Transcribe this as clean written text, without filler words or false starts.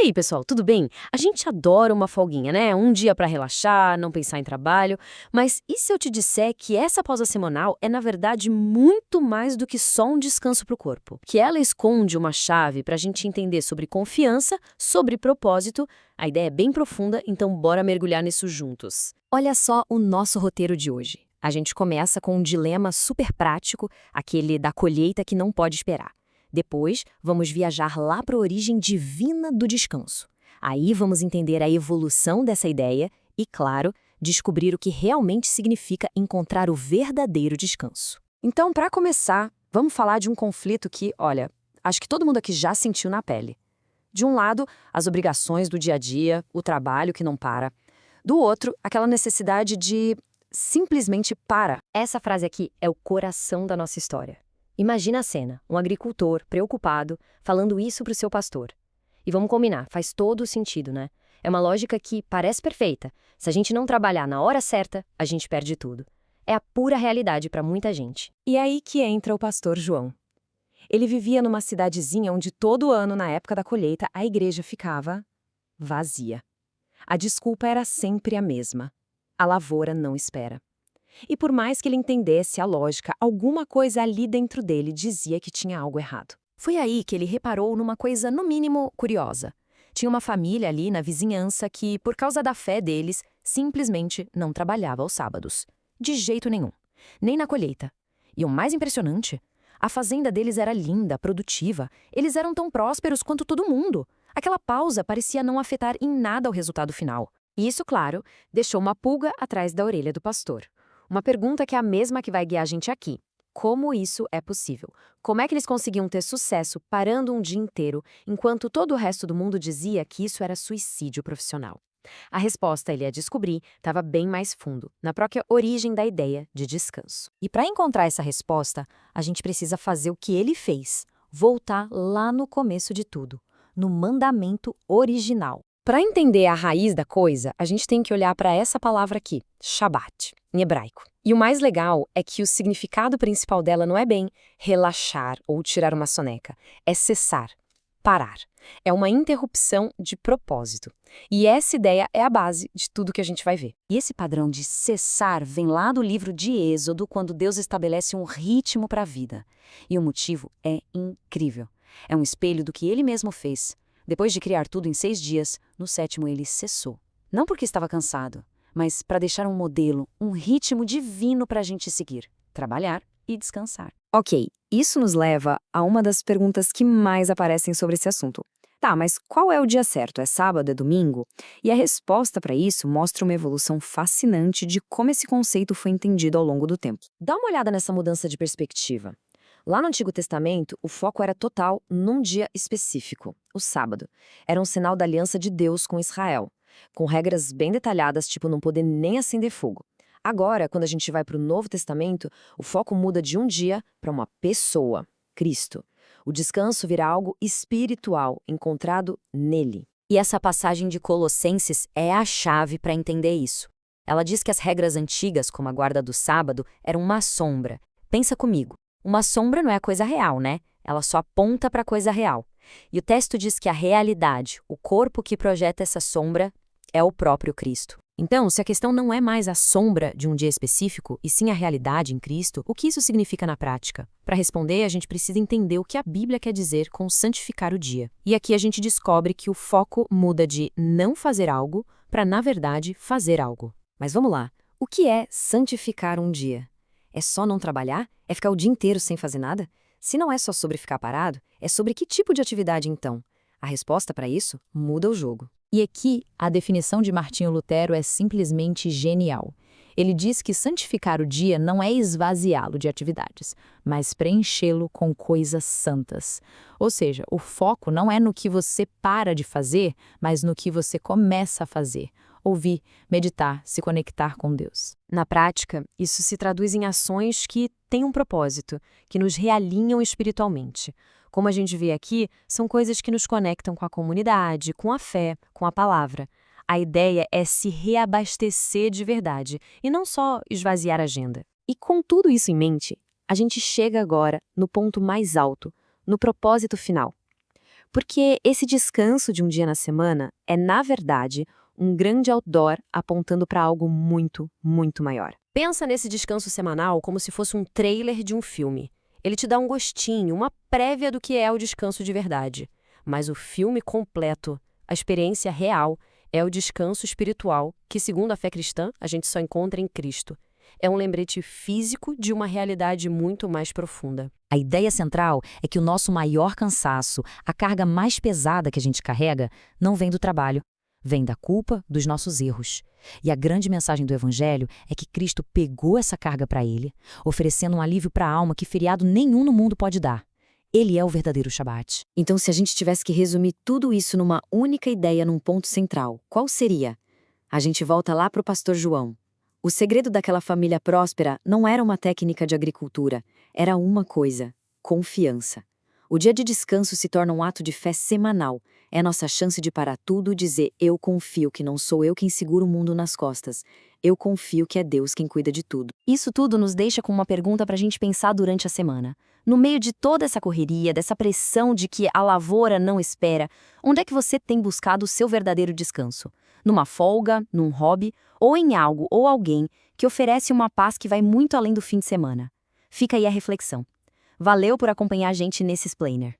aí, pessoal, tudo bem? A gente adora uma folguinha, né? Um dia para relaxar, não pensar em trabalho. Mas e se eu te disser que essa pausa semanal é, na verdade, muito mais do que só um descanso para o corpo? Que ela esconde uma chave para a gente entender sobre confiança, sobre propósito. A ideia é bem profunda, então bora mergulhar nisso juntos. Olha só o nosso roteiro de hoje. A gente começa com um dilema super prático, aquele da colheita que não pode esperar. Depois, vamos viajar lá para a origem divina do descanso. Aí vamos entender a evolução dessa ideia e, claro, descobrir o que realmente significa encontrar o verdadeiro descanso. Então, para começar, vamos falar de um conflito que, olha, acho que todo mundo aqui já sentiu na pele. De um lado, as obrigações do dia a dia, o trabalho que não para. Do outro, aquela necessidade de simplesmente para. Essa frase aqui é o coração da nossa história. Imagina a cena, um agricultor preocupado falando isso para o seu pastor. E vamos combinar, faz todo o sentido, né? É uma lógica que parece perfeita. Se a gente não trabalhar na hora certa, a gente perde tudo. É a pura realidade para muita gente. E é aí que entra o pastor João. Ele vivia numa cidadezinha onde todo ano, na época da colheita, a igreja ficava vazia. A desculpa era sempre a mesma. A lavoura não espera. E por mais que ele entendesse a lógica, alguma coisa ali dentro dele dizia que tinha algo errado. Foi aí que ele reparou numa coisa, no mínimo, curiosa. Tinha uma família ali na vizinhança que, por causa da fé deles, simplesmente não trabalhava aos sábados. De jeito nenhum. Nem na colheita. E o mais impressionante, a fazenda deles era linda, produtiva. Eles eram tão prósperos quanto todo mundo. Aquela pausa parecia não afetar em nada o resultado final. E isso, claro, deixou uma pulga atrás da orelha do pastor. Uma pergunta que é a mesma que vai guiar a gente aqui. Como isso é possível? Como é que eles conseguiam ter sucesso parando um dia inteiro, enquanto todo o resto do mundo dizia que isso era suicídio profissional? A resposta, ele ia descobrir, estava bem mais fundo, na própria origem da ideia de descanso. E para encontrar essa resposta, a gente precisa fazer o que ele fez, voltar lá no começo de tudo, no mandamento original. Para entender a raiz da coisa, a gente tem que olhar para essa palavra aqui, Shabat, em hebraico. E o mais legal é que o significado principal dela não é bem relaxar ou tirar uma soneca, é cessar, parar. É uma interrupção de propósito. E essa ideia é a base de tudo que a gente vai ver. E esse padrão de cessar vem lá do livro de Êxodo, quando Deus estabelece um ritmo para a vida. E o motivo é incrível. É um espelho do que ele mesmo fez. Depois de criar tudo em 6 dias, no 7º ele cessou. Não porque estava cansado, mas para deixar um modelo, um ritmo divino para a gente seguir, trabalhar e descansar. Ok, isso nos leva a uma das perguntas que mais aparecem sobre esse assunto. Tá, mas qual é o dia certo? É sábado, é domingo? E a resposta para isso mostra uma evolução fascinante de como esse conceito foi entendido ao longo do tempo. Dá uma olhada nessa mudança de perspectiva. Lá no Antigo Testamento, o foco era total num dia específico, o sábado. Era um sinal da aliança de Deus com Israel, com regras bem detalhadas, tipo não poder nem acender fogo. Agora, quando a gente vai para o Novo Testamento, o foco muda de um dia para uma pessoa, Cristo. O descanso vira algo espiritual, encontrado nele. E essa passagem de Colossenses é a chave para entender isso. Ela diz que as regras antigas, como a guarda do sábado, eram uma sombra. Pensa comigo. Uma sombra não é a coisa real, né? Ela só aponta para a coisa real. E o texto diz que a realidade, o corpo que projeta essa sombra, é o próprio Cristo. Então, se a questão não é mais a sombra de um dia específico, e sim a realidade em Cristo, o que isso significa na prática? Para responder, a gente precisa entender o que a Bíblia quer dizer com santificar o dia. E aqui a gente descobre que o foco muda de não fazer algo para, na verdade, fazer algo. Mas vamos lá. O que é santificar um dia? É só não trabalhar? É ficar o dia inteiro sem fazer nada? Se não é só sobre ficar parado, é sobre que tipo de atividade então? A resposta para isso muda o jogo. E aqui, a definição de Martinho Lutero é simplesmente genial. Ele diz que santificar o dia não é esvaziá-lo de atividades, mas preenchê-lo com coisas santas. Ou seja, o foco não é no que você para de fazer, mas no que você começa a fazer. Ouvir, meditar, se conectar com Deus. Na prática, isso se traduz em ações que têm um propósito, que nos realinham espiritualmente. Como a gente vê aqui, são coisas que nos conectam com a comunidade, com a fé, com a palavra. A ideia é se reabastecer de verdade e não só esvaziar a agenda. E com tudo isso em mente, a gente chega agora no ponto mais alto, no propósito final. Porque esse descanso de um dia na semana é, na verdade, um grande outdoor apontando para algo muito, muito maior. Pensa nesse descanso semanal como se fosse um trailer de um filme. Ele te dá um gostinho, uma prévia do que é o descanso de verdade. Mas o filme completo, a experiência real, é o descanso espiritual, que, segundo a fé cristã, a gente só encontra em Cristo. É um lembrete físico de uma realidade muito mais profunda. A ideia central é que o nosso maior cansaço, a carga mais pesada que a gente carrega, não vem do trabalho, vem da culpa dos nossos erros. E a grande mensagem do Evangelho é que Cristo pegou essa carga para ele, oferecendo um alívio para a alma que feriado nenhum no mundo pode dar. Ele é o verdadeiro Shabat. Então, se a gente tivesse que resumir tudo isso numa única ideia, num ponto central, qual seria? A gente volta lá para o pastor João. O segredo daquela família próspera não era uma técnica de agricultura, era uma coisa: confiança. O dia de descanso se torna um ato de fé semanal. É a nossa chance de parar tudo e dizer: eu confio que não sou eu quem segura o mundo nas costas. Eu confio que é Deus quem cuida de tudo. Isso tudo nos deixa com uma pergunta para a gente pensar durante a semana. No meio de toda essa correria, dessa pressão de que a lavoura não espera, onde é que você tem buscado o seu verdadeiro descanso? Numa folga, num hobby, ou em algo ou alguém que oferece uma paz que vai muito além do fim de semana? Fica aí a reflexão. Valeu por acompanhar a gente nesse explainer.